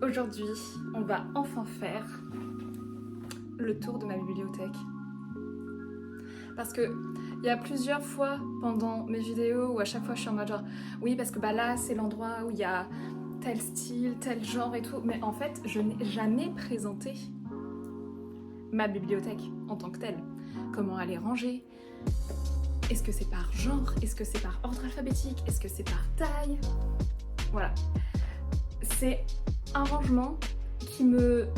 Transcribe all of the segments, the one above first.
Aujourd'hui, on va enfin faire le tour de ma bibliothèque. Parce que il y a plusieurs fois pendant mes vidéos où à chaque fois je suis en mode genre oui parce que bah là c'est l'endroit où il y a tel style, tel genre et tout, mais en fait je n'ai jamais présenté ma bibliothèque en tant que telle. Comment elle est rangée? Est-ce que c'est par genre? Est-ce que c'est par ordre alphabétique? Est-ce que c'est par taille? Voilà. C'est un rangement qui me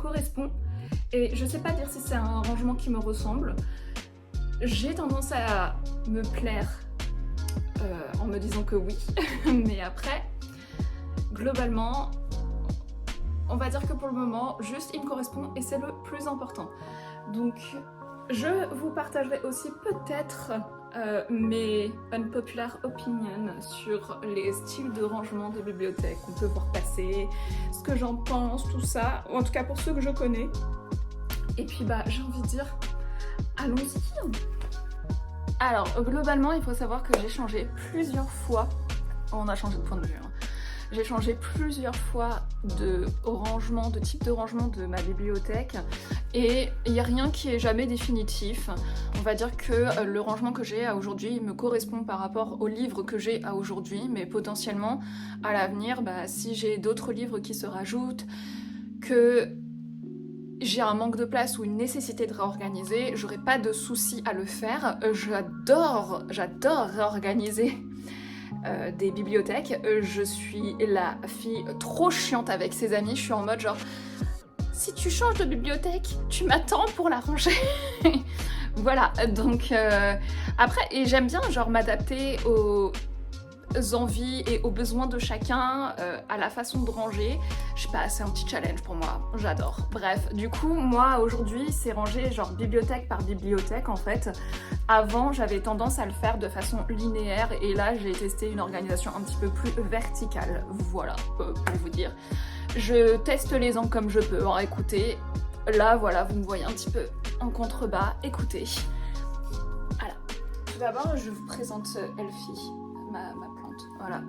correspond et je sais pas dire si c'est un rangement qui me ressemble. J'ai tendance à me plaire en me disant que oui, mais après, globalement, on va dire que pour le moment, juste il me correspond et c'est le plus important. Donc, je vous partagerai aussi peut-être mes unpopular opinions sur les styles de rangement de bibliothèque qu'on peut voir passer, ce que j'en pense, tout ça, en tout cas pour ceux que je connais. Et puis bah j'ai envie de dire, allons-y. Alors globalement il faut savoir que j'ai changé plusieurs fois, on a changé de point de vue, hein. J'ai changé plusieurs fois de rangement, de type de rangement de ma bibliothèque et il n'y a rien qui est jamais définitif. On va dire que le rangement que j'ai à aujourd'hui me correspond par rapport aux livres que j'ai à aujourd'hui, mais potentiellement à l'avenir, bah, si j'ai d'autres livres qui se rajoutent, que j'ai un manque de place ou une nécessité de réorganiser, j'aurais pas de souci à le faire. J'adore réorganiser des bibliothèques. Je suis la fille trop chiante avec ses amis. Je suis en mode genre, si tu changes de bibliothèque, tu m'attends pour la ranger. Voilà, donc après, et j'aime bien genre m'adapter aux envies et aux besoins de chacun, à la façon de ranger. Je sais pas, c'est un petit challenge pour moi, j'adore. Bref, du coup, moi aujourd'hui, c'est rangé genre bibliothèque par bibliothèque en fait. Avant, j'avais tendance à le faire de façon linéaire et là, j'ai testé une organisation un petit peu plus verticale. Voilà, pour vous dire. Je teste les angles comme je peux. Alors écoutez, là, voilà, vous me voyez un petit peu en contrebas. Écoutez. Voilà. Tout d'abord, je vous présente Elfie. Ma plante, voilà.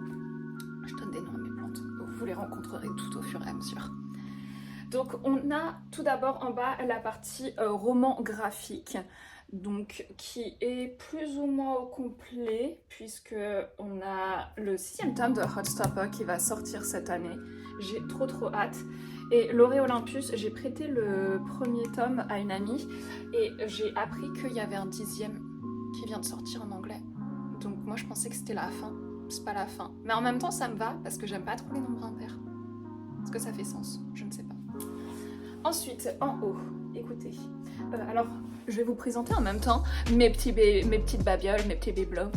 Je donne des noms à mes plantes. Vous les rencontrerez tout au fur et à mesure. Donc on a tout d'abord en bas la partie roman graphique, donc qui est plus ou moins au complet puisque on a le 6e tome de Heartstopper qui va sortir cette année. J'ai trop hâte. Et Loré Olympus, j'ai prêté le premier tome à une amie et j'ai appris qu'il y avait un 10e qui vient de sortir en anglais. Donc moi je pensais que c'était la fin, c'est pas la fin. Mais en même temps ça me va parce que j'aime pas trop les nombres impairs. Est-ce que ça fait sens? Je ne sais pas. Ensuite, en haut, écoutez. Alors, je vais vous présenter en même temps mes petites babioles, mes petits bibelots.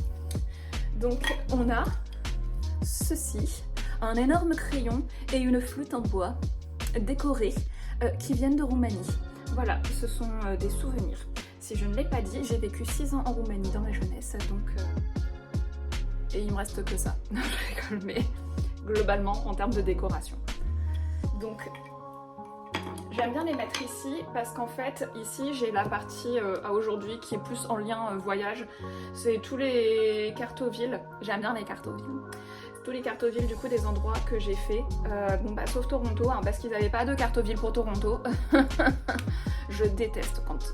Donc on a ceci, un énorme crayon et une flûte en bois décorée qui viennent de Roumanie. Voilà, ce sont des souvenirs. Si je ne l'ai pas dit, j'ai vécu 6 ans en Roumanie dans ma jeunesse, donc... Et il me reste que ça. Non, je rigole, mais globalement, en termes de décoration. Donc, j'aime bien les mettre ici, parce qu'en fait, ici, j'ai la partie à aujourd'hui qui est plus en lien voyage. C'est tous les cartovilles. J'aime bien les cartovilles. Tous les cartovilles, du coup, des endroits que j'ai fait. Bon, bah, sauf Toronto, hein, parce qu'ils n'avaient pas de cartoville pour Toronto. Je déteste quand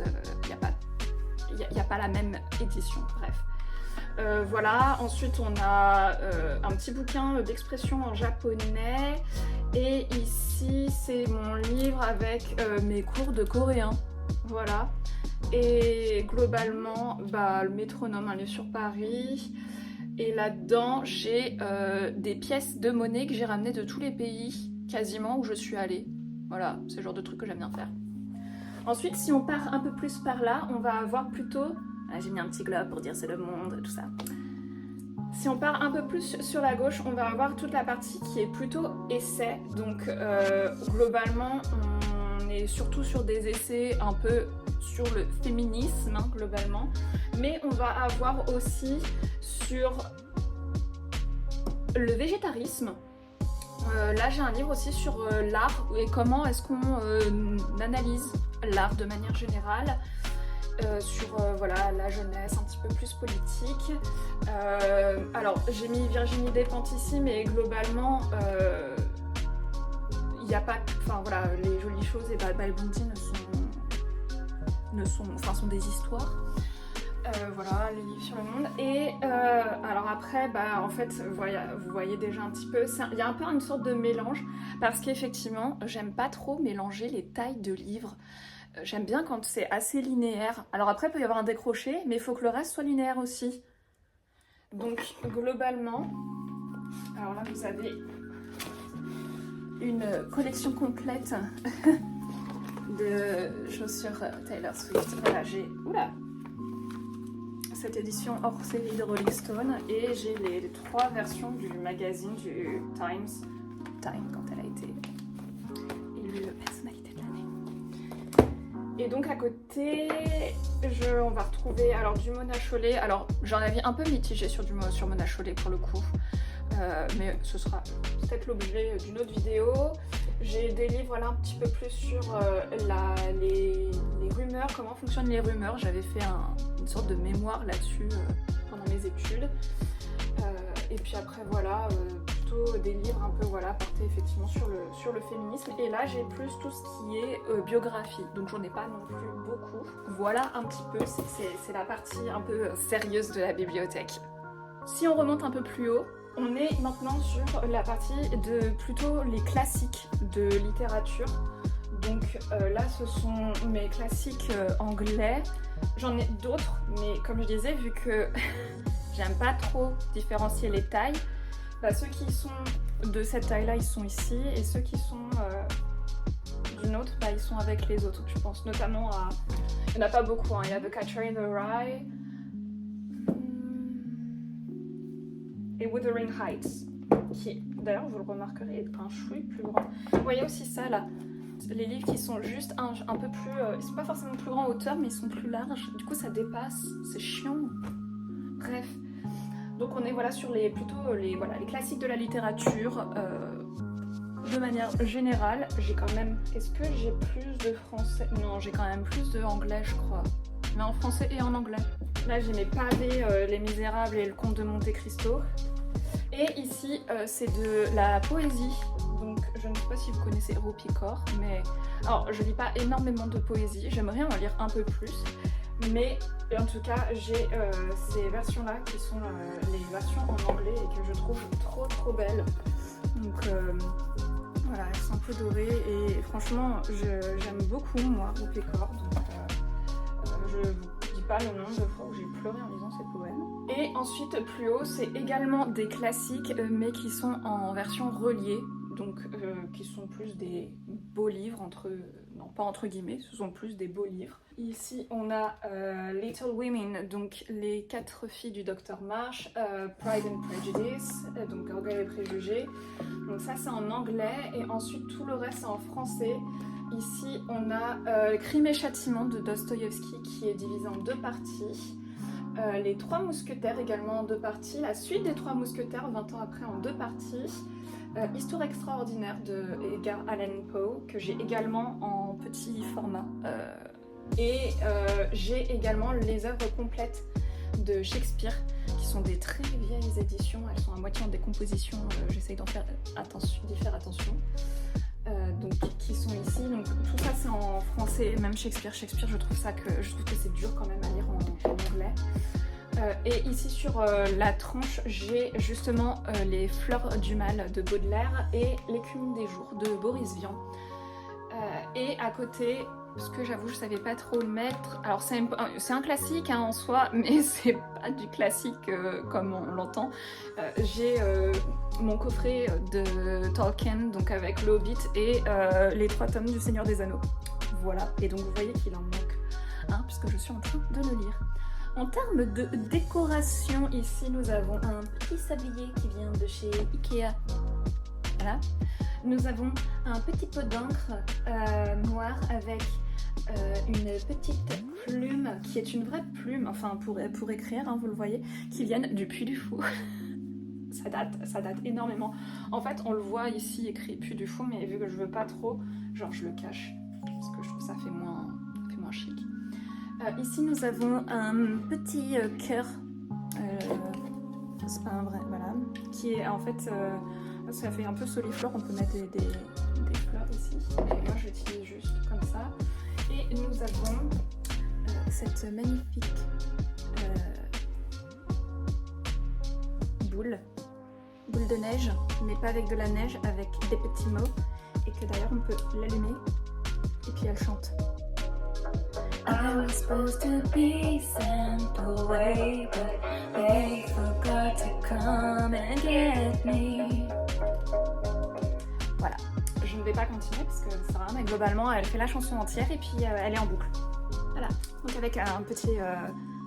il n'y a pas la même édition, bref. Voilà, ensuite on a un petit bouquin d'expression en japonais et ici c'est mon livre avec mes cours de coréen, voilà. Et globalement, bah, le métronome, un livre sur Paris. Et là-dedans, j'ai des pièces de monnaie que j'ai ramenées de tous les pays, quasiment, où je suis allée. Voilà, c'est le genre de truc que j'aime bien faire. Ensuite, si on part un peu plus par là, on va avoir plutôt... Ah, j'ai mis un petit globe pour dire c'est le monde, tout ça. Si on part un peu plus sur la gauche, on va avoir toute la partie qui est plutôt essai. Donc, globalement, on est surtout sur des essais un peu sur le féminisme, hein, globalement. Mais on va avoir aussi sur le végétarisme. Là, j'ai un livre aussi sur l'art et comment est-ce qu'on analyse l'art de manière générale. Sur voilà, la jeunesse, un petit peu plus politique. Alors, j'ai mis Virginie Despentes ici, mais globalement, n'y a pas, enfin voilà, les jolies choses et Bad Bye Bounty sont des histoires. Voilà, les livres sur le monde. Et alors après, bah en fait, vous voyez déjà un petit peu, il y a un peu une sorte de mélange, parce qu'effectivement, j'aime pas trop mélanger les tailles de livres. J'aime bien quand c'est assez linéaire. Alors après, il peut y avoir un décroché, mais il faut que le reste soit linéaire aussi. Donc globalement, alors là vous avez une collection complète de chaussures Taylor Swift. Voilà, j'ai cette édition hors série de Rolling Stone et j'ai les 3 versions du magazine du Time quand elle a été élue personnalité de l'année. Et donc à côté, on va retrouver alors du Mona Chollet. Alors j'en avais un peu mitigé sur Mona Chollet pour le coup, mais ce sera peut-être l'objet d'une autre vidéo. J'ai des livres un petit peu plus sur les rumeurs, comment fonctionnent les rumeurs. J'avais fait une sorte de mémoire là-dessus pendant mes études. Et puis après voilà, plutôt des livres un peu portés effectivement sur le féminisme. Et là j'ai plus tout ce qui est biographie, donc j'en ai pas non plus beaucoup. Voilà un petit peu, c'est la partie un peu sérieuse de la bibliothèque. Si on remonte un peu plus haut, on est maintenant sur la partie de plutôt les classiques de littérature. Donc là ce sont mes classiques anglais. J'en ai d'autres, mais comme je disais, vu que j'aime pas trop différencier les tailles, bah, ceux qui sont de cette taille-là, ils sont ici, et ceux qui sont d'une autre, bah, ils sont avec les autres. Je pense notamment à... Il n'y en a pas beaucoup, hein. Il y a The Catcher in the Rye et Wuthering Heights, qui d'ailleurs, vous le remarquerez, est un chouï plus grand. Vous voyez aussi ça là, les livres qui sont juste un peu plus... ils sont pas forcément plus grands en hauteur, mais ils sont plus larges. Du coup, ça dépasse, c'est chiant. Bref. Donc on est sur plutôt les classiques de la littérature. De manière générale, j'ai quand même... Est-ce que j'ai plus de français? Non, j'ai quand même plus de anglais, je crois. Mais en français et en anglais. Là, j'ai mes pavés, Les Misérables et Le Comte de Monte Cristo. Et ici, c'est de la poésie. Donc, je ne sais pas si vous connaissez Rupi Kaur, mais... Alors, je lis pas énormément de poésie. J'aimerais en lire un peu plus. Mais en tout cas, j'ai ces versions-là qui sont les versions en anglais et que je trouve trop belles. Donc voilà, elles sont un peu dorées et franchement, j'aime beaucoup moi Rupi Kaur. Donc je vous dis pas le nombre de fois où j'ai pleuré en lisant ces poèmes. Et ensuite, plus haut, c'est également des classiques mais qui sont en version reliée. Donc qui sont plus des beaux livres non pas entre guillemets, ce sont plus des beaux livres. Ici on a Little Women, donc les 4 filles du Dr Marsh, Pride and Prejudice, donc Orgueil et Préjugés. Donc ça c'est en anglais et ensuite tout le reste c'est en français. Ici on a Crime et Châtiment de Dostoïevski qui est divisé en 2 parties. Les 3 Mousquetaires également en 2 parties. La suite des 3 Mousquetaires 20 ans après en 2 parties. Histoire extraordinaire de Edgar Allan Poe que j'ai également en petit format et j'ai également les œuvres complètes de Shakespeare qui sont des très vieilles éditions, elles sont à moitié en décomposition, j'essaye d'y faire attention, donc qui sont ici. Donc tout ça c'est en français, même Shakespeare je trouve que c'est dur quand même à lire en anglais. Et ici sur la tranche, j'ai justement Les Fleurs du Mal de Baudelaire et L'écume des jours de Boris Vian. Et à côté, ce que j'avoue je savais pas trop le mettre, alors c'est un classique en soi, mais c'est pas du classique comme on l'entend. J'ai mon coffret de Tolkien, donc avec Le Hobbit et les 3 tomes du Seigneur des Anneaux. Voilà, et donc vous voyez qu'il en manque un puisque je suis en train de le lire. En termes de décoration, ici nous avons un petit sablier qui vient de chez Ikea. Voilà. Nous avons un petit pot d'encre noir avec une petite plume qui est une vraie plume, enfin pour écrire, hein, vous le voyez, qui viennent du Puy du Fou. ça date énormément. En fait, on le voit ici écrit Puy du Fou, mais vu que je veux pas trop, genre je le cache parce que je trouve ça fait moins chic. Ici nous avons un petit cœur, c'est pas un vrai, voilà, qui est en fait Ça fait un peu soliflore, on peut mettre des fleurs ici. Et moi j'utilise juste comme ça. Et nous avons cette magnifique boule de neige, mais pas avec de la neige, avec des petits mots. Et que d'ailleurs on peut l'allumer et puis elle chante. I was supposed to be sent away, but they forgot to come and get me. Voilà, je ne vais pas continuer parce que ça sert à rien, mais globalement elle fait la chanson entière et puis elle est en boucle. Voilà, donc avec un petit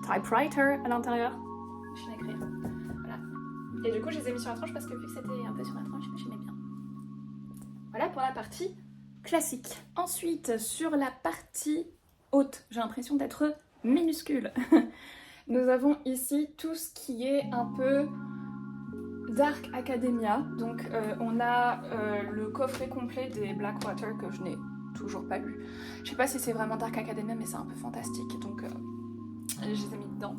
typewriter à l'intérieur, machine à écrire. Voilà. Et du coup je les ai mis sur la tranche parce que vu que c'était un peu sur la tranche, j'aimais bien. Voilà pour la partie classique. Ensuite, sur la partie haute, j'ai l'impression d'être minuscule. Nous avons ici tout ce qui est un peu Dark Academia. Donc on a le coffret complet des Blackwater que je n'ai toujours pas lu. Je sais pas si c'est vraiment Dark Academia, mais c'est un peu fantastique, donc je les ai mis dedans.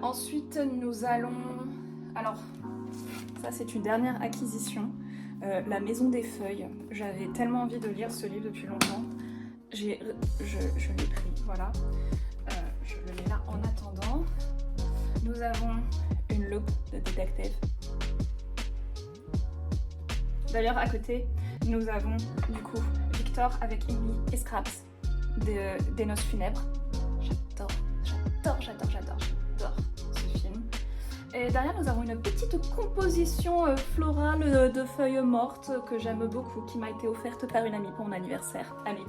Ensuite, nous allons... Alors, ça c'est une dernière acquisition. La Maison des Feuilles. J'avais tellement envie de lire ce livre depuis longtemps. Je l'ai pris, voilà. Je le mets là en attendant. Nous avons une loupe de détective. D'ailleurs, à côté, nous avons du coup Victor avec Emily et Scraps des Noces Funèbres. J'adore ce film. Et derrière, nous avons une petite composition florale de feuilles mortes que j'aime beaucoup, qui m'a été offerte par une amie pour mon anniversaire, Amélie.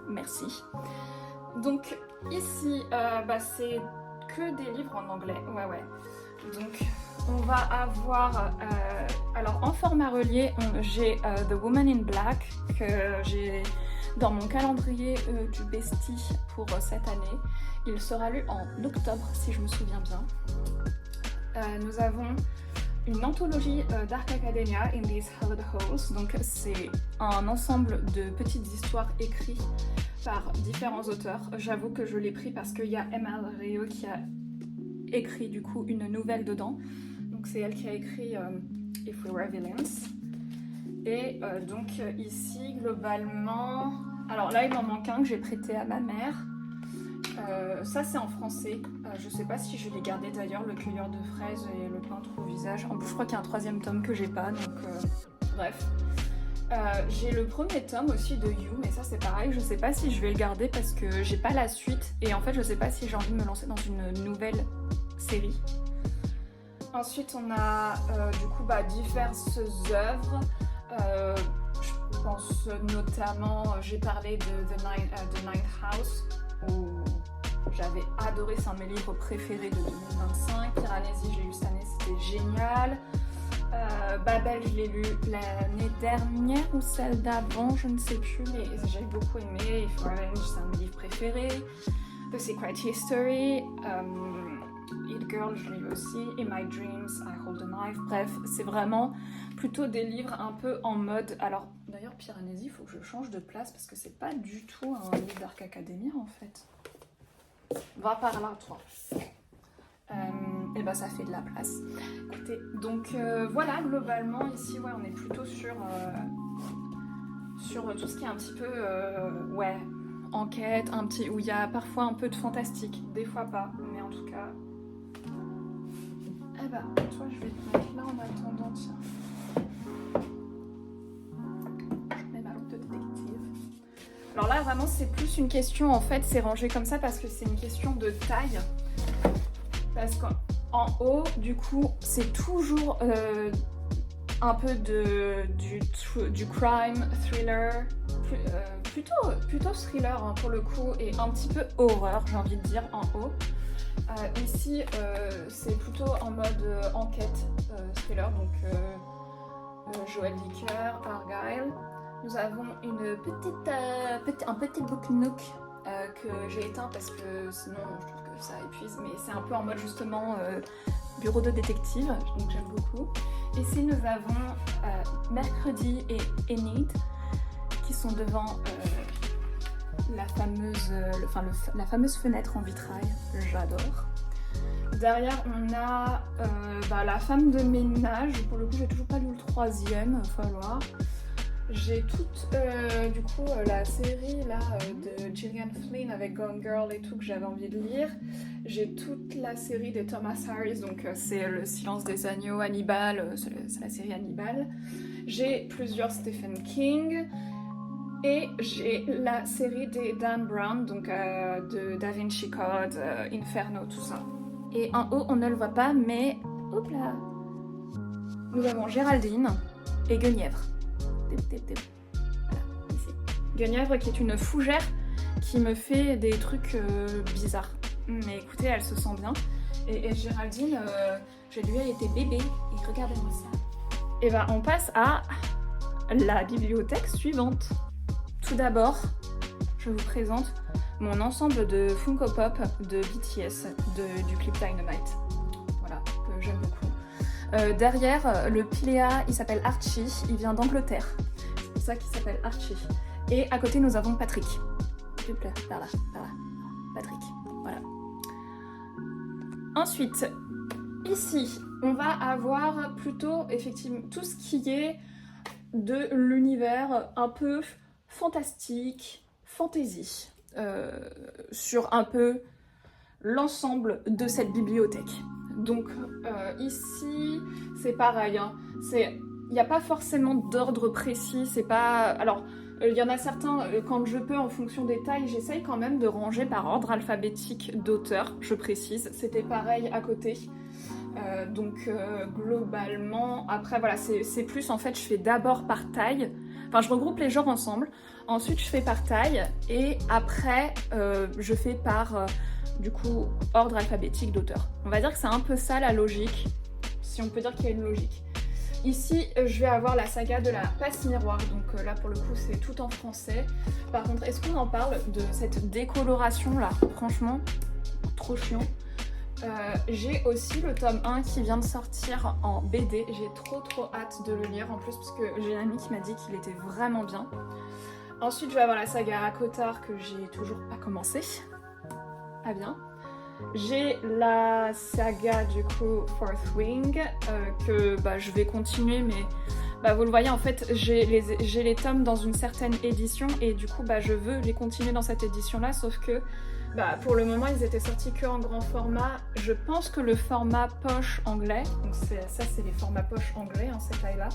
Merci. Donc ici, c'est que des livres en anglais. Ouais. Donc on va avoir... alors en format relié, j'ai The Woman in Black que j'ai dans mon calendrier du Bestie pour cette année. Il sera lu en octobre si je me souviens bien. Nous avons une anthologie Dark Academia, In These Hallowed Halls. Donc c'est un ensemble de petites histoires écrites par différents auteurs. J'avoue que je l'ai pris parce qu'il y a Emma Rio qui a écrit du coup une nouvelle dedans. Donc c'est elle qui a écrit If We Were Villains. Et donc ici globalement... Alors là il m'en manque un que j'ai prêté à ma mère. Ça c'est en français, je sais pas si je l'ai gardé d'ailleurs, Le Cueilleur de fraises et Le peintre au visage. En plus je crois qu'il y a un troisième tome que j'ai pas, donc bref. J'ai le premier tome aussi de You, mais ça c'est pareil, je sais pas si je vais le garder parce que j'ai pas la suite et en fait je sais pas si j'ai envie de me lancer dans une nouvelle série. Ensuite on a du coup diverses œuvres. Je pense notamment, j'ai parlé de The Ninth House, où j'avais adoré, c'est un de mes livres préférés de 2025. Piranesi, je l'ai lu cette année, c'était génial. Babel, je l'ai lu l'année dernière ou celle d'avant, je ne sais plus, mais j'ai beaucoup aimé. If Revenge, c'est un de mes livres préférés. The Secret History, It Girl, je l'ai lu aussi. In My Dreams, I Hold a Knife. Bref, c'est vraiment plutôt des livres un peu en mode... Alors, d'ailleurs, Piranesi, il faut que je change de place parce que c'est pas du tout un livre Dark Academia en fait. Va par là, toi. Et ça fait de la place. Écoutez, donc voilà, globalement, ici, on est plutôt sur tout ce qui est un petit peu, enquête, où il y a parfois un peu de fantastique, des fois pas, mais en tout cas... toi, je vais te mettre là en attendant, tiens. Je mets ma loupe de détective. Alors là, vraiment, c'est plus une question, en fait, c'est rangé comme ça parce que c'est une question de taille. Parce qu'en haut, du coup, c'est toujours un peu du crime, thriller, plutôt thriller hein, pour le coup, et un petit peu horreur, j'ai envie de dire, en haut. Ici, c'est plutôt en mode enquête, thriller, donc Joël Dicker, Argyle. Nous avons un petit book nook que j'ai éteint parce que sinon je trouve que ça épuise, mais c'est un peu en mode justement bureau de détective, donc j'aime beaucoup. Ici nous avons Mercredi et Enid qui sont devant la fameuse fenêtre en vitrail, j'adore. Derrière, on a La femme de ménage. Pour le coup, j'ai toujours pas lu le 3e, il va falloir. J'ai toute du coup la série là de Gillian Flynn avec Gone Girl et tout que j'avais envie de lire. J'ai toute la série de Thomas Harris, donc c'est Le Silence des agneaux, Hannibal, c'est la série Hannibal. J'ai plusieurs Stephen King. Et j'ai la série des Dan Brown, donc de Da Vinci Code, Inferno, tout ça. Et en haut, on ne le voit pas, mais hop là, nous avons Géraldine et Guenièvre. Voilà, ici. Guenièvre qui est une fougère qui me fait des trucs bizarres. Mais écoutez, elle se sent bien. Et Géraldine, je lui ai été bébé, et regardez-moi ça. Et bah on passe à la bibliothèque suivante. Tout d'abord, je vous présente mon ensemble de Funko Pop de BTS, du clip Dynamite. Voilà, que j'aime beaucoup. Derrière, le Piléa, il s'appelle Archie, il vient d'Angleterre. C'est pour ça qu'il s'appelle Archie. Et à côté, nous avons Patrick. S'il vous plaît, par là, Patrick, voilà. Ensuite, ici, on va avoir plutôt, effectivement, tout ce qui est de l'univers un peu fantastique, fantasy, sur un peu l'ensemble de cette bibliothèque. Donc ici, c'est pareil, hein. Il n'y a pas forcément d'ordre précis, c'est pas... Alors, il y en a certains, quand je peux, en fonction des tailles, j'essaye quand même de ranger par ordre alphabétique d'auteur, je précise. C'était pareil à côté. Donc globalement, après voilà, c'est plus en fait, je fais d'abord par taille. Enfin, je regroupe les genres ensemble. Ensuite, je fais par taille. Et après, je fais par, du coup, ordre alphabétique d'auteur. On va dire que c'est un peu ça la logique, si on peut dire qu'il y a une logique. Ici, je vais avoir la saga de la passe miroir. Donc là, pour le coup, c'est tout en français. Par contre, est-ce qu'on en parle de cette décoloration là? Franchement, trop chiant. J'ai aussi le tome 1 qui vient de sortir en BD. J'ai trop hâte de le lire en plus parce que j'ai un ami qui m'a dit qu'il était vraiment bien. Ensuite, je vais avoir la saga à Cotard que j'ai toujours pas commencé. Ah bien. J'ai la saga du coup Fourth Wing que je vais continuer, mais vous le voyez en fait j'ai les tomes dans une certaine édition et du coup je veux les continuer dans cette édition là, sauf que pour le moment ils étaient sortis que en grand format. Je pense que le format poche anglais, donc ça c'est les formats poche anglais, hein, cette taille là,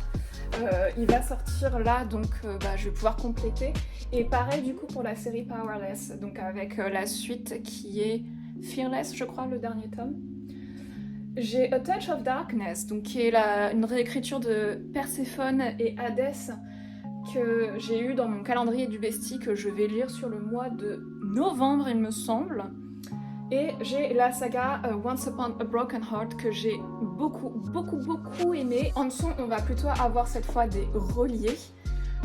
il va sortir là, donc je vais pouvoir compléter. Et pareil du coup pour la série Powerless, donc avec la suite qui est Fearless, je crois, le dernier tome. J'ai A Touch of Darkness, donc qui est une réécriture de Perséphone et Hadès que j'ai eu dans mon calendrier du bestie, que je vais lire sur le mois de novembre, il me semble. Et j'ai la saga Once Upon a Broken Heart que j'ai beaucoup aimé. En dessous, on va plutôt avoir cette fois des reliés.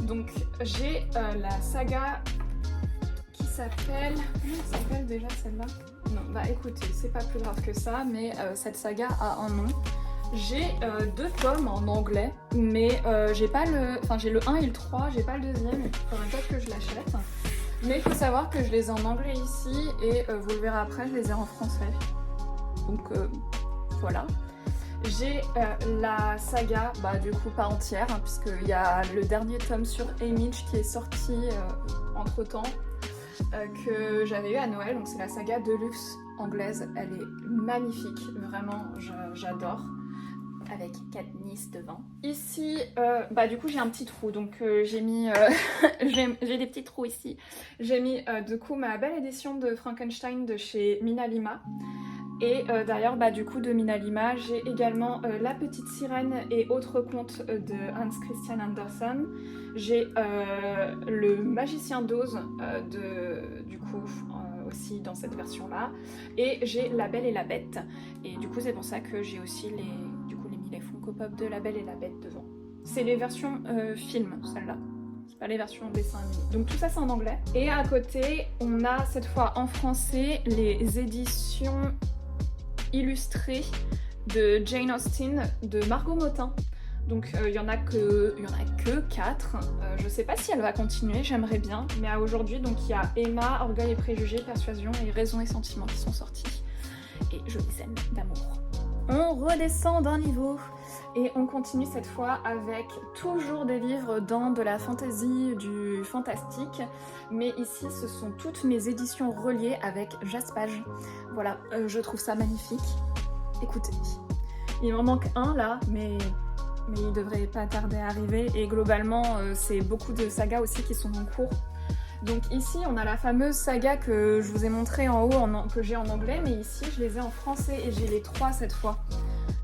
Donc j'ai la saga qui s'appelle... Comment elle s'appelle déjà celle-là ? Non, écoutez, c'est pas plus grave que ça, mais cette saga a un nom. J'ai 2 tomes en anglais, mais j'ai pas le... Enfin, j'ai le 1 et le 3, j'ai pas le deuxième, il faudrait pas que je l'achète. Mais il faut savoir que je les ai en anglais ici, et vous le verrez après, je les ai en français. Donc, voilà. J'ai la saga, du coup pas entière, hein, puisqu'il y a le dernier tome sur Image qui est sorti entre-temps. Que j'avais eu à Noël, donc c'est la saga Deluxe anglaise, elle est magnifique, vraiment j'adore, avec Katniss devant. Ici, du coup j'ai un petit trou, donc j'ai mis, j'ai des petits trous ici, j'ai mis du coup ma belle édition de Frankenstein de chez Mina Lima. Et d'ailleurs, du coup, de Mina Lima, j'ai également La Petite Sirène et autres contes de Hans Christian Andersen. J'ai Le Magicien d'Oz, du coup, aussi dans cette version-là. Et j'ai La Belle et la Bête. Et du coup, c'est pour ça que j'ai aussi les Funko Pop de La Belle et la Bête devant. C'est les versions film, celle-là. C'est pas les versions dessin animé. Donc tout ça, c'est en anglais. Et à côté, on a cette fois en français les éditions illustrée de Jane Austen de Margot Motin. Donc il y en a que 4. Je sais pas si elle va continuer, j'aimerais bien. Mais à aujourd'hui, donc il y a Emma, Orgueil et Préjugés, Persuasion et Raison et Sentiments qui sont sortis. et je les aime d'amour. On redescend d'un niveau et on continue cette fois avec toujours des livres dans de la fantasy, du fantastique, mais ici ce sont toutes mes éditions reliées avec Jaspage. Voilà, je trouve ça magnifique. Écoutez, il m'en manque un là, mais il devrait pas tarder à arriver et globalement c'est beaucoup de sagas aussi qui sont en cours. Donc ici on a la fameuse saga que je vous ai montrée en haut que j'ai en anglais, mais ici je les ai en français et j'ai les 3 cette fois.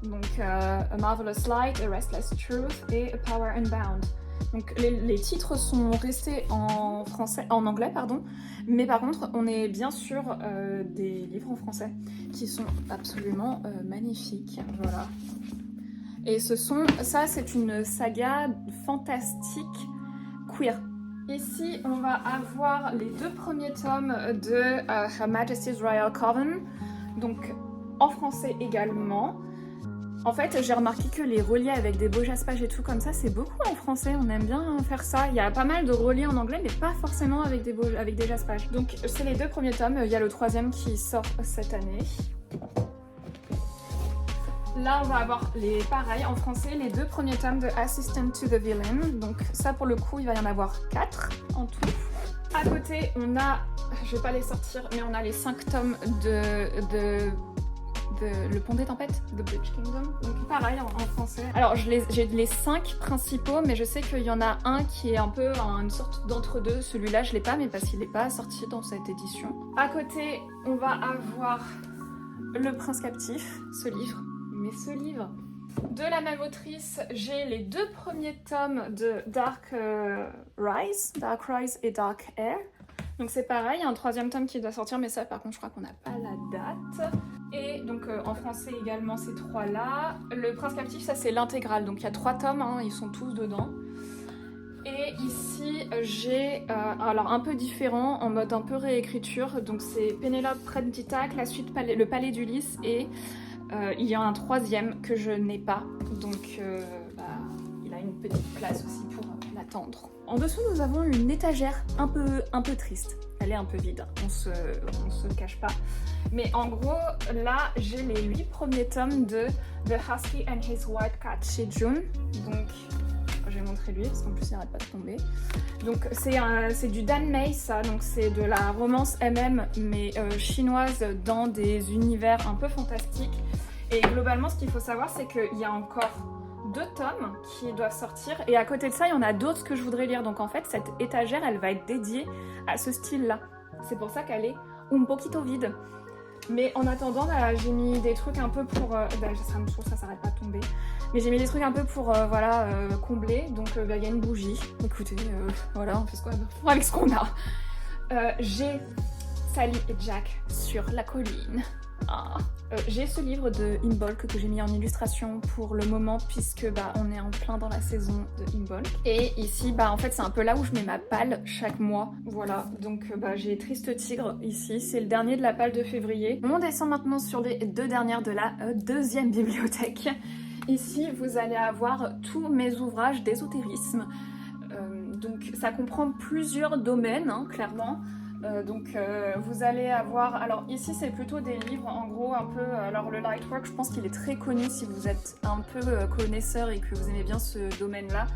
Donc A Marvelous Light, A Restless Truth et A Power Unbound. Donc les titres sont restés en anglais pardon, mais par contre on est bien sûr des livres en français qui sont absolument magnifiques. Voilà. Et ça c'est une saga fantastique queer. Ici, on va avoir les 2 premiers tomes de Her Majesty's Royal Coven, donc en français également. En fait, j'ai remarqué que les reliés avec des beaux jaspages et tout comme ça, c'est beaucoup en français, on aime bien faire ça. Il y a pas mal de reliés en anglais, mais pas forcément avec des jaspages. Donc c'est les 2 premiers tomes, il y a le 3e qui sort cette année. Là, on va avoir pareil en français, les 2 premiers tomes de Assistant to the Villain. Donc ça, pour le coup, il va y en avoir 4 en tout. À côté, on a, je vais pas les sortir, mais on a les 5 tomes de Le Pont des Tempêtes, The Bridge Kingdom. Donc pareil en français. Alors j'ai les 5 principaux, mais je sais qu'il y en a un qui est un peu une sorte d'entre-deux. Celui-là, je l'ai pas, mais parce qu'il n'est pas sorti dans cette édition. À côté, on va avoir Le Prince Captif, ce livre. Mais ce livre, de la même autrice, j'ai les 2 premiers tomes de Dark Rise et Dark Air. Donc c'est pareil, il y a un 3e tome qui doit sortir, mais ça par contre je crois qu'on n'a pas la date. Et donc en français également ces 3-là. Le Prince Captif, ça c'est l'intégrale, donc il y a 3 tomes, hein, ils sont tous dedans. Et ici j'ai, alors un peu différent, en mode un peu réécriture, donc c'est Pénélope près d'Ithaque, la suite Le Palais d'Ulysse et... il y a un 3e que je n'ai pas, donc il a une petite place aussi pour l'attendre. En dessous, nous avons une étagère un peu triste. Elle est un peu vide, on se cache pas. Mais en gros, là, j'ai les 8 premiers tomes de The Husky and His White Cat chez June. Donc, je vais montrer lui, parce qu'en plus, il n'arrête pas de tomber. Donc, c'est du Dan Mei, ça. Donc, c'est de la romance MM, mais chinoise, dans des univers un peu fantastiques. Et globalement, ce qu'il faut savoir, c'est qu'il y a encore 2 tomes qui doivent sortir. Et à côté de ça, il y en a d'autres que je voudrais lire. Donc en fait, cette étagère, elle va être dédiée à ce style-là. C'est pour ça qu'elle est un poquito vide. Mais en attendant, bah, j'ai mis des trucs un peu pour... ça s'arrête pas de tomber. Mais j'ai mis des trucs un peu pour combler. Donc il y a une bougie. Écoutez, voilà, on fait avec ce qu'on a. J'ai Sally et Jack sur la colline. J'ai ce livre de Imbolc que j'ai mis en illustration pour le moment puisque on est en plein dans la saison de Imbolc. Et ici, en fait, c'est un peu là où je mets ma palle chaque mois. Voilà, donc j'ai Triste Tigre ici, c'est le dernier de la palle de février. On descend maintenant sur les 2 dernières de la 2e bibliothèque. Ici, vous allez avoir tous mes ouvrages d'ésotérisme. Donc ça comprend plusieurs domaines, hein, clairement. Vous allez avoir, alors ici c'est plutôt des livres en gros un peu, alors le Lightwork je pense qu'il est très connu si vous êtes un peu connaisseur et que vous aimez bien ce domaine là,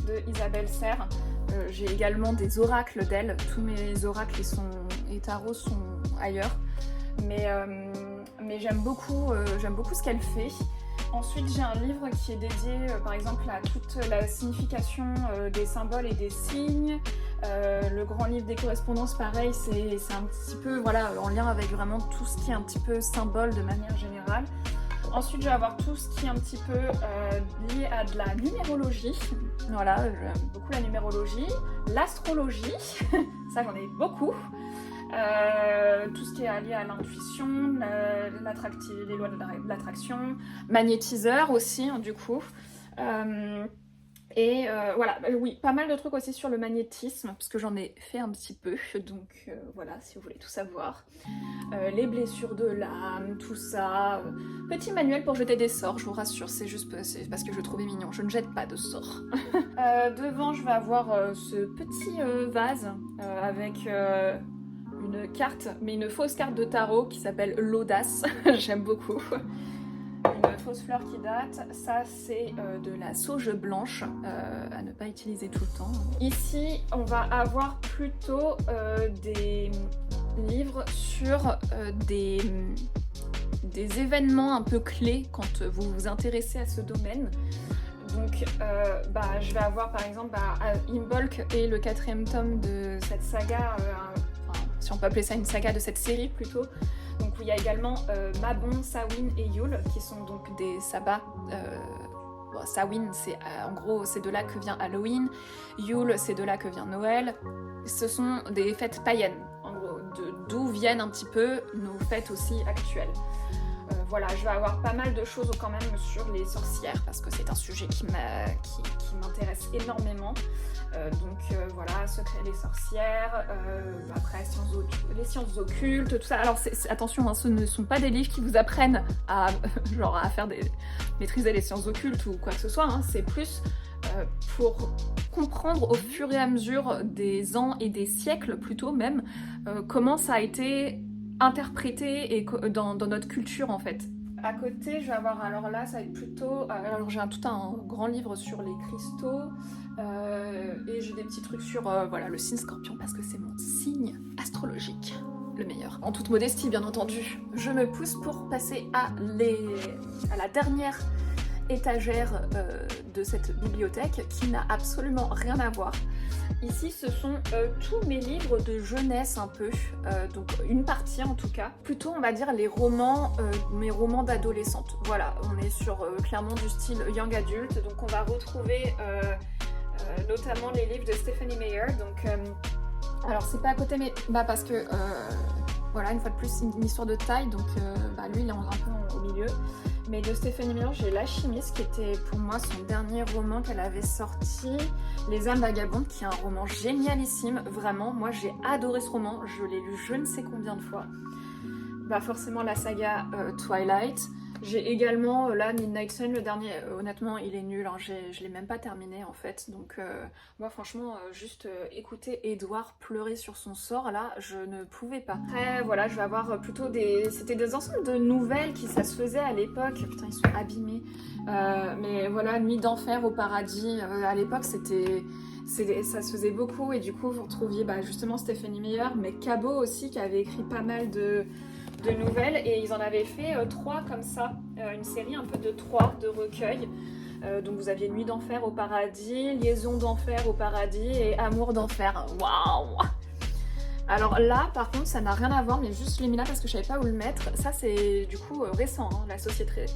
de Isabelle Serre. J'ai également des oracles d'elle, tous mes oracles et tarots sont ailleurs, mais j'aime beaucoup ce qu'elle fait. Ensuite, j'ai un livre qui est dédié, par exemple, à toute la signification des symboles et des signes. Le grand livre des correspondances, pareil, c'est un petit peu en lien avec vraiment tout ce qui est un petit peu symbole de manière générale. Ensuite, je vais avoir tout ce qui est un petit peu lié à de la numérologie. Voilà, j'aime beaucoup la numérologie. L'astrologie, ça j'en ai beaucoup. Tout ce qui est lié à l'intuition, les lois de l'attraction, magnétiseur aussi, hein, du coup. Voilà, oui, pas mal de trucs aussi sur le magnétisme, parce que j'en ai fait un petit peu, donc voilà, si vous voulez tout savoir. Les blessures de l'âme, tout ça. Petit manuel pour jeter des sorts, je vous rassure, c'est parce que je le trouvais mignon, je ne jette pas de sorts. Devant, je vais avoir ce petit vase avec une carte, mais une fausse carte de tarot qui s'appelle l'audace. J'aime beaucoup. Une fausse fleur qui date. Ça, c'est de la sauge blanche à ne pas utiliser tout le temps. Ici, on va avoir plutôt des livres sur des événements un peu clés quand vous vous intéressez à ce domaine. Donc je vais avoir par exemple Imbolc et le 4e tome de cette saga, si on peut appeler ça une saga, de cette série plutôt. Donc il y a également Mabon, Samhain et Yule qui sont donc des sabbats. Samhain, en gros c'est de là que vient Halloween, Yule c'est de là que vient Noël. Ce sont des fêtes païennes, en gros, d'où viennent un petit peu nos fêtes aussi actuelles. Voilà, je vais avoir pas mal de choses quand même sur les sorcières parce que c'est un sujet qui m'intéresse énormément. Voilà, secret des sorcières, après les sciences occultes, tout ça. Alors attention, hein, ce ne sont pas des livres qui vous apprennent à maîtriser les sciences occultes ou quoi que ce soit, hein. C'est plus pour comprendre au fur et à mesure des ans et des siècles plutôt même, comment ça a été interprété et dans notre culture en fait. À côté, je vais avoir, alors là, ça va être plutôt... alors j'ai tout un grand livre sur les cristaux et j'ai des petits trucs sur voilà, le signe Scorpion parce que c'est mon signe astrologique, le meilleur. En toute modestie, bien entendu. Je me pousse pour passer à la dernière étagère de cette bibliothèque qui n'a absolument rien à voir. Ici, ce sont tous mes livres de jeunesse un peu, donc une partie en tout cas. Plutôt, on va dire, les romans, mes romans d'adolescente. Voilà, on est sur clairement du style young adult, donc on va retrouver notamment les livres de Stephenie Meyer. Donc, alors c'est pas à côté, mais parce que voilà, une fois de plus, c'est une histoire de taille, donc lui, il est un peu au milieu. Mais de Stephenie Meyer, j'ai L'Alchimiste, qui était pour moi son dernier roman qu'elle avait sorti, Les âmes vagabondes, qui est un roman génialissime, vraiment. Moi, j'ai adoré ce roman, je l'ai lu je ne sais combien de fois. Forcément, la saga Twilight. J'ai également, là, Midnight Sun, le dernier, honnêtement, il est nul, hein, je l'ai même pas terminé, en fait. Donc, moi, franchement, juste écouter Édouard pleurer sur son sort, là, je ne pouvais pas. Après, voilà, je vais avoir plutôt c'était des ensembles de nouvelles ça se faisait à l'époque. Putain, ils sont abîmés. Mais voilà, Nuit d'enfer au paradis, à l'époque, ça se faisait beaucoup. Et du coup, vous retrouviez justement Stephenie Meyer, mais Cabot aussi, qui avait écrit pas mal de nouvelles, et ils en avaient fait 3 comme ça, une série un peu de 3 de recueils. Donc vous aviez Nuit d'enfer au paradis, Liaison d'enfer au paradis et Amour d'enfer. Waouh! Alors là, par contre, ça n'a rien à voir, mais juste je l'ai mis là parce que je savais pas où le mettre. Ça, c'est du coup récent, hein,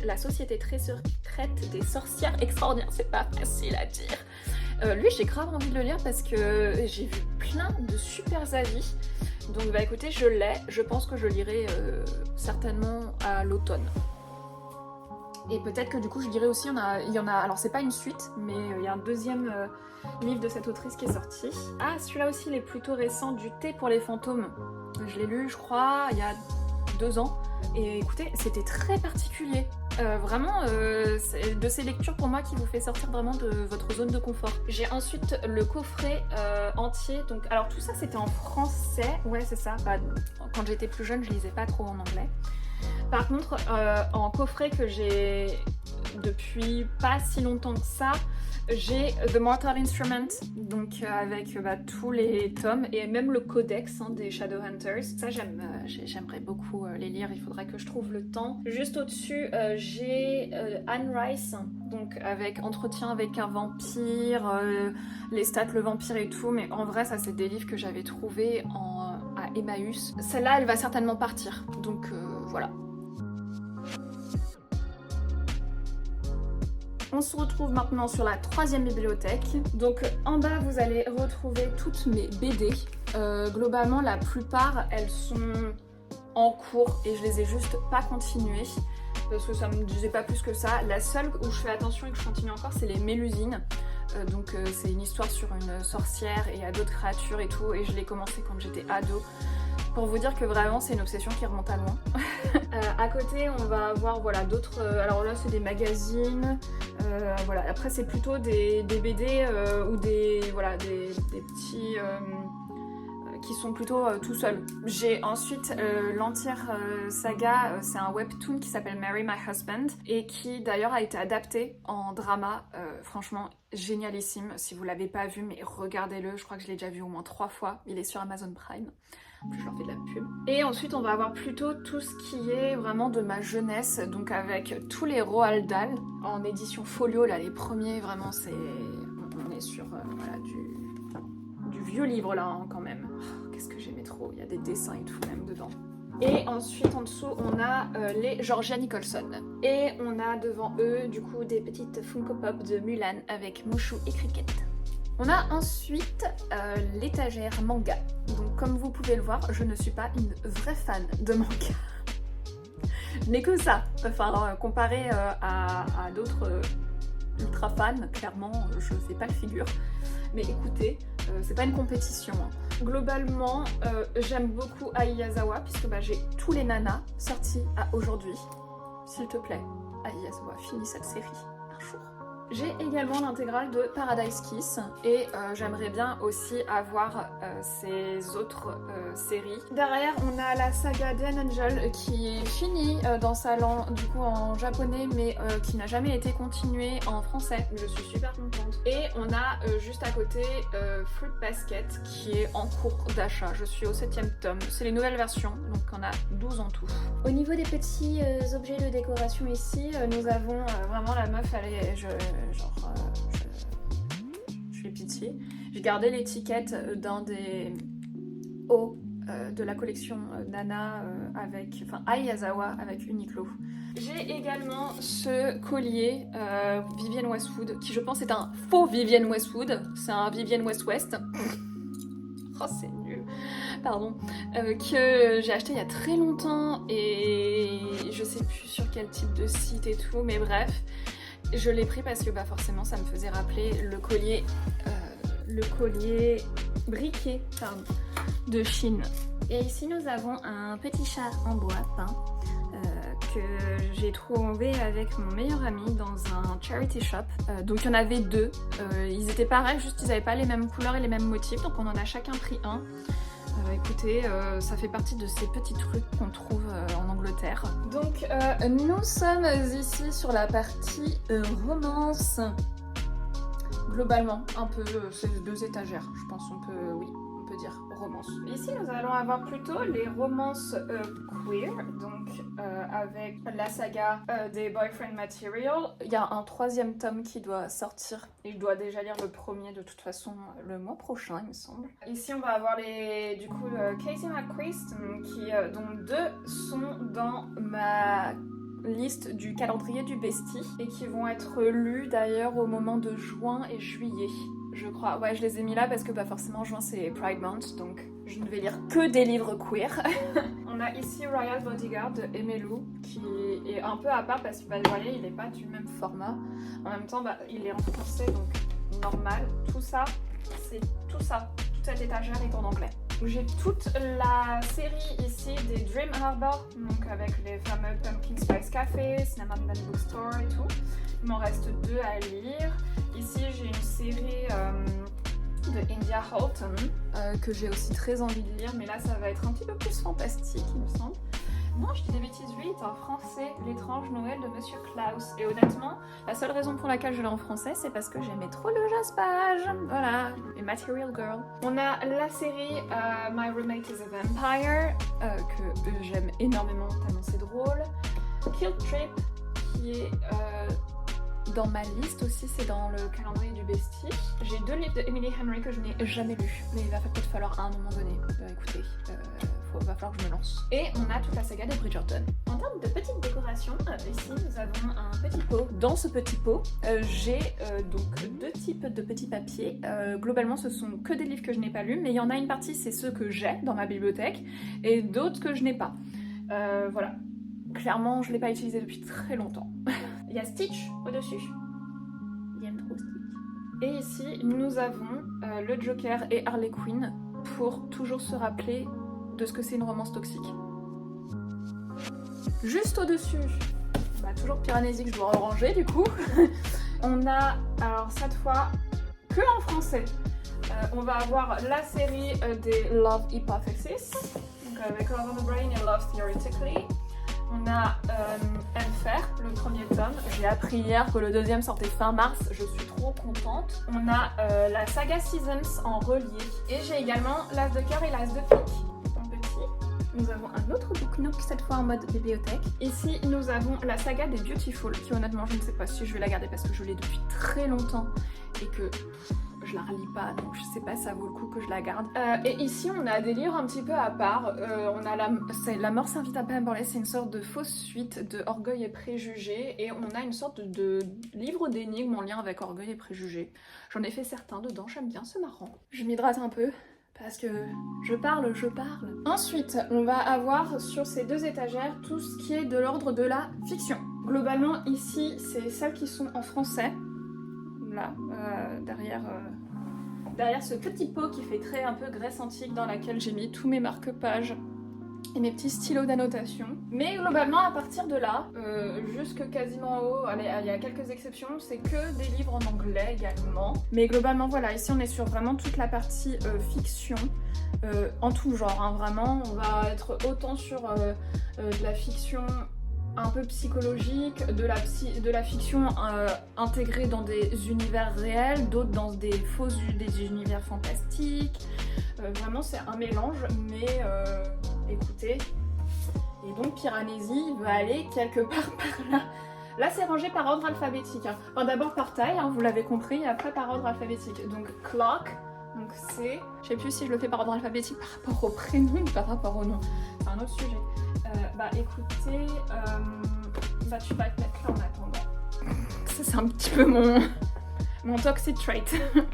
la société très secrète des sorcières extraordinaires. C'est pas facile à dire. Lui, j'ai grave envie de le lire parce que j'ai vu plein de super avis. Donc écoutez, je l'ai, je pense que je lirai certainement à l'automne. Et peut-être que du coup je dirais aussi, il y en a, alors c'est pas une suite, mais il y a un deuxième livre de cette autrice qui est sorti. Ah, celui-là aussi il est plutôt récent, Du thé pour les fantômes. Je l'ai lu, je crois, il y a 2 ans. Et écoutez, c'était très particulier. Vraiment, c'est de ces lectures pour moi qui vous fait sortir vraiment de votre zone de confort. J'ai ensuite le coffret entier. Donc, alors tout ça c'était en français. Ouais, c'est ça. Quand j'étais plus jeune, je lisais pas trop en anglais. Par contre, en coffret que j'ai depuis pas si longtemps que ça, j'ai The Mortal Instrument, donc avec tous les tomes et même le codex des Shadowhunters. Ça, j'aimerais beaucoup les lire, il faudrait que je trouve le temps. Juste au-dessus, j'ai Anne Rice, donc avec Entretien avec un vampire, les stats, le vampire et tout, mais en vrai, ça c'est des livres que j'avais trouvés à Emmaüs. Celle-là, elle va certainement partir, donc voilà. On se retrouve maintenant sur la 3e bibliothèque. Donc en bas, vous allez retrouver toutes mes BD. Globalement, la plupart, elles sont en cours et je les ai juste pas continuées parce que ça me disait pas plus que ça. La seule où je fais attention et que je continue encore, c'est les Mélusines. Donc c'est une histoire sur une sorcière et à d'autres créatures et tout, et je l'ai commencé quand j'étais ado. Pour vous dire que vraiment c'est une obsession qui remonte à loin. À côté on va avoir d'autres, alors là c'est des magazines, voilà. Après c'est plutôt des BD ou des petits qui sont plutôt tout seuls. J'ai ensuite l'entière saga, c'est un webtoon qui s'appelle Marry My Husband et qui d'ailleurs a été adapté en drama, franchement génialissime. Si vous l'avez pas vu, mais regardez-le, je crois que je l'ai déjà vu au moins 3 fois, il est sur Amazon Prime. En plus je leur fais de la pub. Et ensuite on va avoir plutôt tout ce qui est vraiment de ma jeunesse, donc avec tous les Roald Dahl en édition folio, là les premiers vraiment c'est... On est sur voilà, du vieux livre là hein, quand même. Oh, qu'est-ce que j'aimais trop, il y a des dessins et tout même dedans. Et ensuite en dessous on a les Georgia Nicholson. Et on a devant eux du coup des petites Funko Pop de Mulan avec Mushu et Cricket. On a ensuite l'étagère manga. Donc comme vous pouvez le voir, je ne suis pas une vraie fan de manga. Je n'ai que ça. Enfin, comparé à d'autres ultra fans, clairement, je ne fais pas le figure. Mais écoutez, c'est pas une compétition. Hein. Globalement, j'aime beaucoup Ai Yazawa puisque j'ai tous les nanas sortis à aujourd'hui. S'il te plaît, Ai Yazawa, finis cette série un jour. J'ai également l'intégrale de Paradise Kiss et j'aimerais bien aussi avoir ces autres séries. Derrière on a la saga d'An Angel qui est finie dans sa langue du coup en japonais mais qui n'a jamais été continuée en français. Je suis super contente. Et on a juste à côté Fruit Basket qui est en cours d'achat. Je suis au 7e tome. C'est les nouvelles versions donc on a 12 en tout. Au niveau des petits objets de décoration ici, nous avons vraiment la meuf, elle est... je fais pitié. J'ai gardé l'étiquette d'un des hauts de la collection Nana avec, enfin Ai Yazawa avec Uniqlo. J'ai également ce collier Vivienne Westwood qui je pense est un faux Vivienne Westwood. C'est un Vivienne West-West. Oh c'est nul. Pardon. Que j'ai acheté il y a très longtemps et je sais plus sur quel type de site et tout mais bref. Je l'ai pris parce que forcément ça me faisait rappeler le collier briquet de Chine. Et ici nous avons un petit chat en bois peint que j'ai trouvé avec mon meilleur ami dans un charity shop. Donc il y en avait 2. Ils étaient pareils, juste ils n'avaient pas les mêmes couleurs et les mêmes motifs, donc on en a chacun pris un. Écoutez, ça fait partie de ces petits trucs qu'on trouve en Angleterre. Donc nous sommes ici sur la partie romance. Globalement, un peu, c'est 2 étagères, je pense on peut dire romance. Ici nous allons avoir plutôt les romances queer, donc avec la saga des Boyfriend Material. Il y a un 3e tome qui doit sortir et je dois déjà lire le premier de toute façon le mois prochain il me semble. Ici on va avoir du coup Casey McChrist dont 2 sont dans ma liste du calendrier du Bestie et qui vont être lus d'ailleurs au moment de juin et juillet. Je crois, ouais je les ai mis là parce que forcément juin c'est Pride Month donc je ne vais lire que des livres queer. On a ici Royal Bodyguard de Emelu qui est un peu à part parce que vous voyez il n'est pas du même format. En même temps il est en français donc normal. Tout ça, c'est tout ça. Toute cette étagère est en anglais. J'ai toute la série ici des Dream Harbor, donc avec les fameux Pumpkin Spice Café, Cinnamon Bun Bookstore et tout. Il m'en reste 2 à lire. Ici j'ai une série de India Halton que j'ai aussi très envie de lire, mais là ça va être un petit peu plus fantastique il me semble. Non, je dis des bêtises, lui, il est en français, L'étrange Noël de Monsieur Klaus. Et honnêtement, la seule raison pour laquelle je l'ai en français, c'est parce que j'aimais trop le jaspage. Voilà, et Material Girl. On a la série My Roommate is a Vampire, que j'aime énormément, tellement c'est drôle. Kill Trip, qui est dans ma liste aussi, c'est dans le calendrier du Bestie. J'ai 2 livres de Emily Henry que je n'ai jamais lus, mais il va peut-être falloir à un moment donné. Écoutez, va falloir que je me lance. Et on a toute la saga des Bridgerton. En termes de petite décoration, ici nous avons un petit pot. Dans ce petit pot, j'ai donc 2 types de petits papiers. Globalement, ce sont que des livres que je n'ai pas lus, mais il y en a une partie, c'est ceux que j'ai dans ma bibliothèque, et d'autres que je n'ai pas. Voilà. Clairement, je ne l'ai pas utilisé depuis très longtemps. Il y a Stitch au-dessus. J'aime trop Stitch. Et ici, nous avons le Joker et Harley Quinn pour toujours se rappeler de ce que c'est une romance toxique. Juste au-dessus, toujours Piranesi que je dois ranger du coup. On a, alors cette fois, que en français, On va avoir la série des Love Hypothesis, donc avec Love on the Brain et Love Theoretically. On a Enfer, le premier tome. J'ai appris hier que le deuxième sortait fin mars, je suis trop contente. On a la saga Seasons en relié. Et j'ai également l'As de cœur et l'As de pique en petit. Nous avons un autre book nook, cette fois en mode bibliothèque. Ici, nous avons la saga des Beautiful, qui honnêtement, je ne sais pas si je vais la garder parce que je l'ai depuis très longtemps et que je la relis pas, donc je sais pas si ça vaut le coup que je la garde. Et ici, on a des livres un petit peu à part. On a La mort s'invite à Pemberley, c'est une sorte de fausse suite de Orgueil et Préjugés. Et on a une sorte de livre d'énigmes en lien avec Orgueil et Préjugés. J'en ai fait certains dedans, j'aime bien, c'est marrant. Je m'hydrate un peu. Parce que je parle. Ensuite, on va avoir sur ces deux étagères tout ce qui est de l'ordre de la fiction. Globalement, ici, c'est celles qui sont en français. Là, derrière ce petit pot qui fait très un peu Grèce antique dans laquelle j'ai mis tous mes marque-pages et mes petits stylos d'annotation. Mais globalement, à partir de là, jusque quasiment en haut, allez, il y a quelques exceptions, c'est que des livres en anglais également. Mais globalement, voilà, ici on est sur vraiment toute la partie fiction, en tout genre, hein, vraiment. On va être autant sur de la fiction un peu psychologique, de la fiction intégrée dans des univers réels, d'autres dans des univers fantastiques. Vraiment c'est un mélange, mais écoutez, et donc Piranesi va aller quelque part par là. Là c'est rangé par ordre alphabétique, hein. Enfin, d'abord par taille, hein, vous l'avez compris, et après par ordre alphabétique. Donc clock, donc c'est, je sais plus si je le fais par ordre alphabétique par rapport au prénom ou par rapport au nom, c'est un autre sujet. Bah écoutez, tu vas te mettre là en attendant. Ça c'est un petit peu mon toxic trait.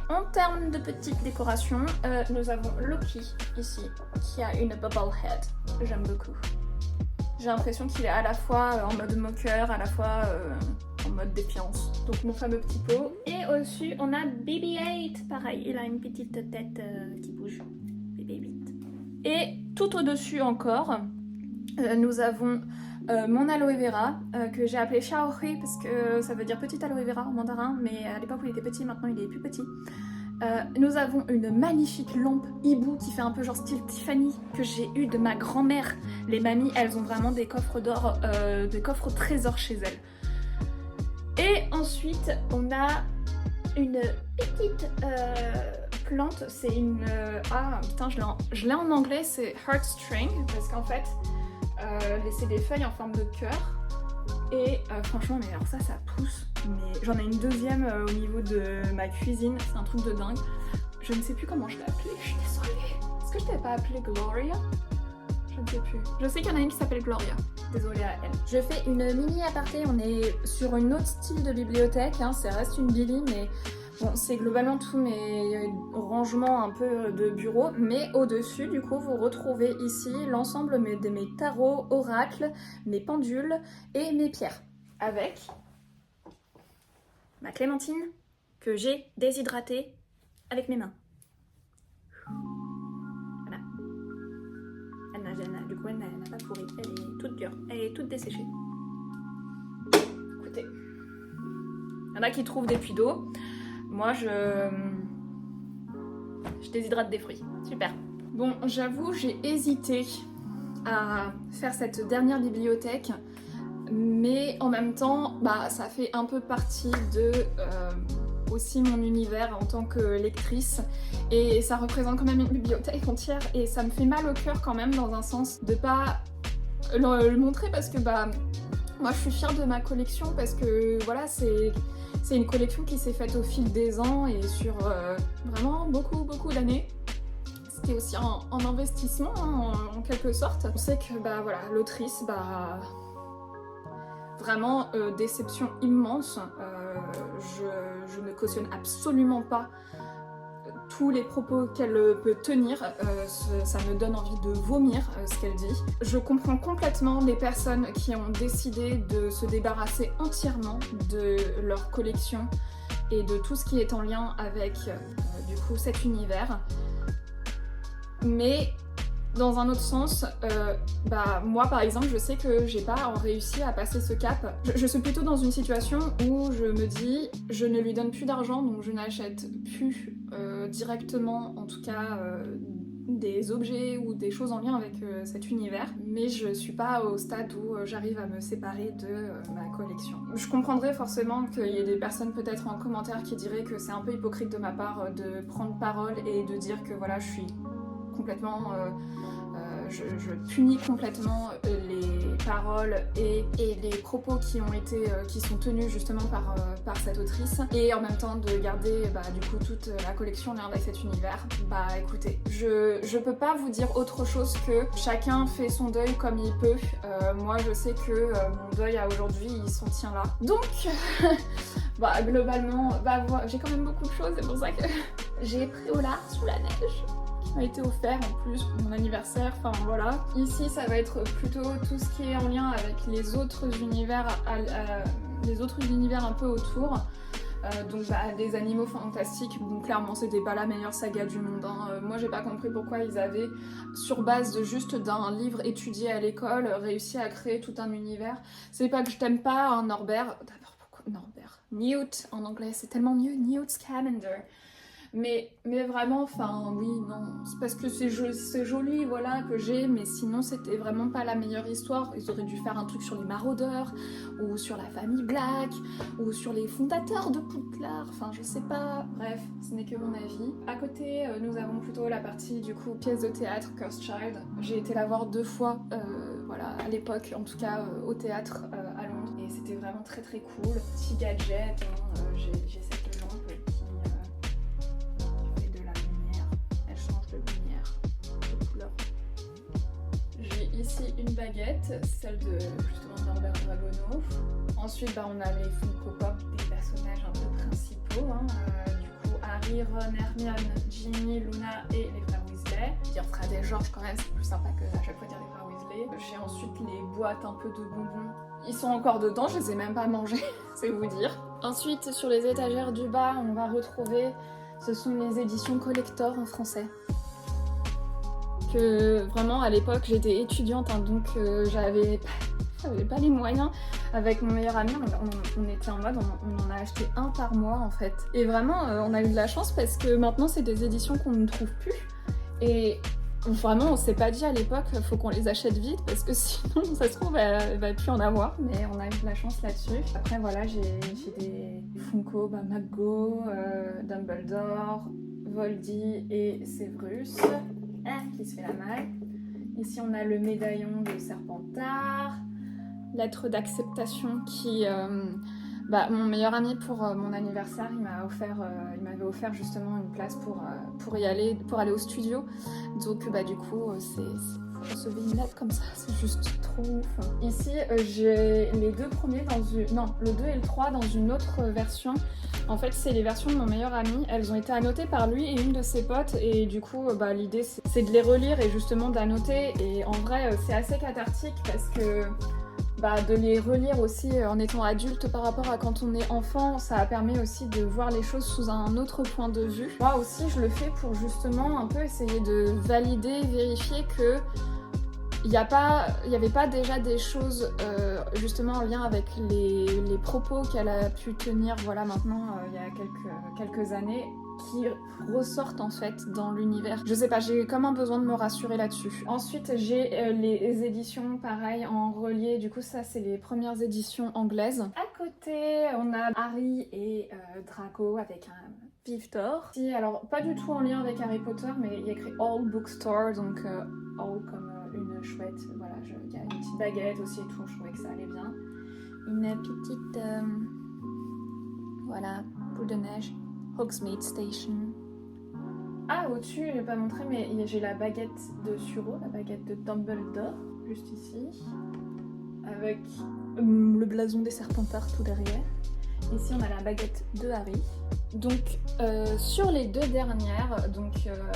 En termes de petites décorations, nous avons Loki ici, qui a une bubble head. J'aime beaucoup. J'ai l'impression qu'il est à la fois en mode moqueur, à la fois en mode défiance. Donc mon fameux petit pot. Et au-dessus, on a BB-8. Pareil, il a une petite tête qui bouge. BB-8. Et tout au-dessus encore, nous avons mon aloe vera que j'ai appelé Xiaohui parce que ça veut dire petit aloe vera en mandarin, mais à l'époque où il était petit, maintenant il est plus petit. Nous avons une magnifique lampe hibou qui fait un peu genre style Tiffany que j'ai eu de ma grand-mère. Les mamies, elles ont vraiment des coffres d'or, des coffres trésors chez elles. Et ensuite, on a une petite plante, c'est une... ah putain, je l'ai en anglais, c'est heartstring, parce qu'en fait, c'est des feuilles en forme de cœur. Et franchement, mais alors ça pousse. Mais j'en ai une deuxième au niveau de ma cuisine, c'est un truc de dingue. Je ne sais plus comment je l'ai appelée, je suis désolée. Est-ce que je t'avais pas appelée Gloria? Je ne sais plus. Je sais qu'il y en a une qui s'appelle Gloria. Désolée à elle. Je fais une mini aparté, on est sur un autre style de bibliothèque, hein. Ça reste une Billy, mais bon, c'est globalement tous mes rangements un peu de bureau. Mais au-dessus, du coup, vous retrouvez ici l'ensemble de mes tarots, oracles, mes pendules et mes pierres. Avec ma clémentine que j'ai déshydratée avec mes mains. Voilà. Du coup, elle n'a pas pourri. Elle est toute dure. Elle est toute desséchée. Écoutez. Il y en a qui trouvent des puits d'eau. Moi, je déshydrate des fruits. Super. Bon, j'avoue, j'ai hésité à faire cette dernière bibliothèque. Mais en même temps, bah, ça fait un peu partie de aussi mon univers en tant que lectrice et ça représente quand même une bibliothèque entière et ça me fait mal au cœur quand même dans un sens de pas le montrer parce que bah moi je suis fière de ma collection parce que voilà c'est une collection qui s'est faite au fil des ans et sur vraiment beaucoup d'années. C'était aussi un investissement hein, en quelque sorte. On sait que bah voilà l'autrice bah vraiment déception immense. Je ne cautionne absolument pas tous les propos qu'elle peut tenir. Ça me donne envie de vomir ce qu'elle dit. Je comprends complètement les personnes qui ont décidé de se débarrasser entièrement de leur collection et de tout ce qui est en lien avec du coup cet univers. Mais Dans un autre sens, moi par exemple, je sais que j'ai pas réussi à passer ce cap. Je suis plutôt dans une situation où je me dis, je ne lui donne plus d'argent, donc je n'achète plus directement, en tout cas, des objets ou des choses en lien avec cet univers, mais je suis pas au stade où j'arrive à me séparer de ma collection. Je comprendrais forcément qu'il y ait des personnes peut-être en commentaire qui diraient que c'est un peu hypocrite de ma part de prendre parole et de dire que voilà, je suis complètement... je punis complètement les paroles et les propos qui sont tenus justement par cette autrice, et en même temps de garder du coup toute la collection en lien avec cet univers. Écoutez, je peux pas vous dire autre chose que chacun fait son deuil comme il peut. Moi je sais que mon deuil à aujourd'hui il s'en tient là. Donc globalement, j'ai quand même beaucoup de choses, c'est pour ça que j'ai pris au lard sous la neige. A été offert en plus pour mon anniversaire, enfin voilà. Ici ça va être plutôt tout ce qui est en lien avec les autres univers, un peu autour. Des animaux fantastiques, donc clairement c'était pas la meilleure saga du monde. Moi j'ai pas compris pourquoi ils avaient, sur base de juste d'un livre étudié à l'école, réussi à créer tout un univers. C'est pas que je t'aime pas, Norbert. D'abord pourquoi Norbert? Newt en anglais, c'est tellement mieux, Newt Scamander. Mais vraiment, enfin oui, non, c'est parce que c'est joli, voilà, que j'ai, mais sinon c'était vraiment pas la meilleure histoire. Ils auraient dû faire un truc sur les maraudeurs, ou sur la famille Black, ou sur les fondateurs de Poudlard, enfin je sais pas, bref, ce n'est que mon avis. À côté, nous avons plutôt la partie du coup pièce de théâtre Cursed Child. J'ai été la voir 2 fois, à l'époque, en tout cas au théâtre à Londres, et c'était vraiment très très cool. Petit gadget, j'ai cette lampe ici une baguette, celle de justement Norbert Dragono. Ensuite on a les Funko Pop des personnages un peu principaux, du coup Harry, Ron, Hermione, Ginny, Luna et les frères Weasley. Dire Fred et George quand même, c'est plus sympa que à chaque fois dire les frères Weasley. J'ai ensuite les boîtes un peu de bonbons. Ils sont encore dedans, je les ai même pas mangés, c'est vous dire. Ensuite sur les étagères du bas, on va retrouver, ce sont les éditions collector en français. Vraiment à l'époque j'étais étudiante, donc j'avais pas les moyens. Avec mon meilleur ami on était en mode on en a acheté un par mois en fait, et vraiment on a eu de la chance parce que maintenant c'est des éditions qu'on ne trouve plus, et vraiment on s'est pas dit à l'époque faut qu'on les achète vite parce que sinon ça se trouve elle va plus en avoir, mais on a eu de la chance là-dessus. Après voilà, j'ai des Funko, McGo, Dumbledore, Voldy et Severus qui se fait la malle. Ici on a le médaillon de Serpentard, lettre d'acceptation qui mon meilleur ami pour mon anniversaire il m'avait offert justement une place pour y aller, pour aller au studio, donc du coup c'est recevoir une lettre comme ça, c'est juste trop ouf. Ici j'ai les 2 premiers le 2 et le 3 dans une autre version. En fait c'est les versions de mon meilleur ami, elles ont été annotées par lui et une de ses potes, et du coup l'idée c'est de les relire et justement d'annoter, et en vrai c'est assez cathartique parce que de les relire aussi en étant adulte par rapport à quand on est enfant, ça permet aussi de voir les choses sous un autre point de vue. Moi aussi je le fais pour justement un peu essayer de valider, vérifier que il n'y avait pas déjà des choses justement en lien avec les propos qu'elle a pu tenir maintenant il y a quelques années, qui ressortent en fait dans l'univers. Je sais pas, j'ai comme un besoin de me rassurer là-dessus. Ensuite j'ai les éditions pareil en relié, du coup ça c'est les premières éditions anglaises. À côté on a Harry et Draco avec un pif d'or. Alors pas du tout en lien avec Harry Potter, mais il y a écrit All Bookstore, donc All comme une chouette, voilà, il y a une petite baguette aussi et tout, je trouvais que ça allait bien. Une petite boule de neige, Hogsmeade Station. Au-dessus, je vais pas montrer, mais j'ai la baguette de Suro, la baguette de Dumbledore, juste ici, avec le blason des Serpentards tout derrière. Ici, on a la baguette de Harry. Donc, sur les 2 dernières,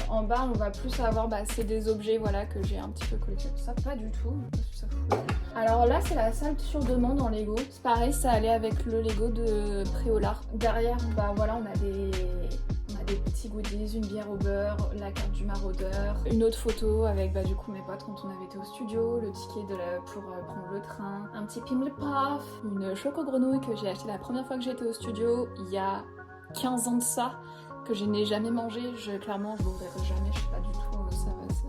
en bas, on va plus avoir, c'est des objets, que j'ai un petit peu collectionnés. Ça, pas du tout. Ça fout. Alors là, c'est la salle sur demande en Lego. C'est pareil, ça allait avec le Lego de Préolard. Derrière, on a des des petits goodies, une bière au beurre, la carte du maraudeur, une autre photo avec du coup mes potes quand on avait été au studio, le ticket pour prendre le train, un petit Pimlipuff, une choco-grenouille que j'ai acheté la première fois que j'étais au studio il y a 15 ans de ça, que je n'ai jamais mangé, clairement je l'ouvrirai jamais, je sais pas du tout,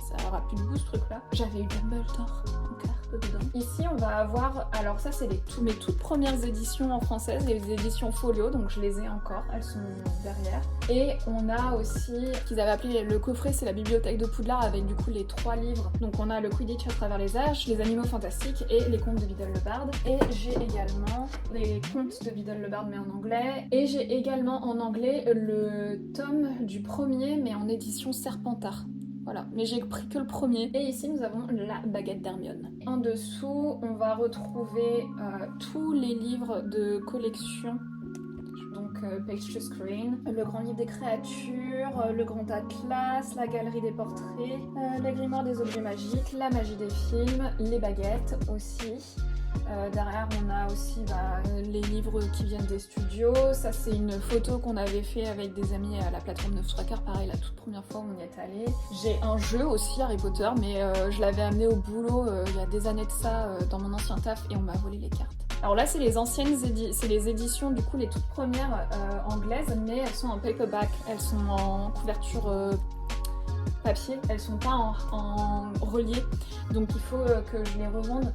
ça aura plus de goût ce truc là. J'avais eu Dumbledore en carte dedans. Ici on va avoir, alors ça c'est mes toutes premières éditions en française, les éditions folio, donc je les ai encore, elles sont derrière. Et on a aussi, ce qu'ils avaient appelé le coffret, c'est la bibliothèque de Poudlard avec du coup les 3 livres. Donc on a le Quidditch à travers les âges, les animaux fantastiques et les contes de Biddle le Bard. Et j'ai également les contes de Biddle le Bard mais en anglais. Et j'ai également en anglais le tome du premier mais en édition Serpentard. Voilà, mais j'ai pris que le premier. Et ici nous avons la baguette d'Hermione. En dessous, on va retrouver tous les livres de collection. Donc Page to Screen, le grand livre des créatures, le grand atlas, la galerie des portraits, la grimoire des objets magiques, la magie des films, les baguettes aussi. Derrière on a aussi les livres qui viennent des studios. Ça c'est une photo qu'on avait fait avec des amis à la plateforme 9 Tracker, pareil la toute première fois où on y est allé. J'ai un jeu aussi Harry Potter mais je l'avais amené au boulot il y a des années de ça dans mon ancien taf et on m'a volé les cartes. Alors là c'est les anciennes c'est les éditions du coup les toutes premières anglaises mais elles sont en paperback, elles sont en couverture papier, elles sont pas en relié, donc il faut que je les revende.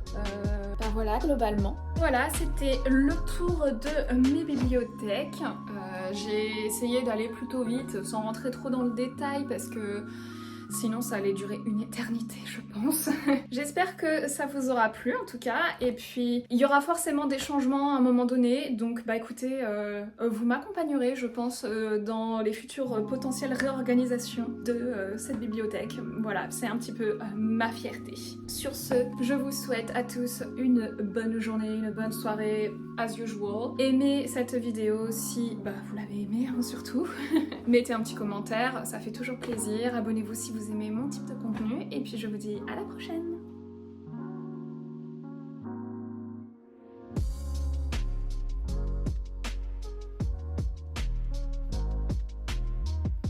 Voilà globalement. Voilà, c'était le tour de mes bibliothèques. J'ai essayé d'aller plutôt vite sans rentrer trop dans le détail parce que sinon ça allait durer une éternité je pense. J'espère que ça vous aura plu en tout cas, et puis il y aura forcément des changements à un moment donné, donc écoutez, vous m'accompagnerez je pense dans les futures potentielles réorganisations de cette bibliothèque. Voilà, c'est un petit peu ma fierté. Sur ce, je vous souhaite à tous une bonne journée, une bonne soirée as usual. Aimez cette vidéo si vous l'avez aimée hein, surtout. Mettez un petit commentaire, ça fait toujours plaisir. Abonnez-vous si vous aimez mon type de contenu et puis je vous dis à la prochaine.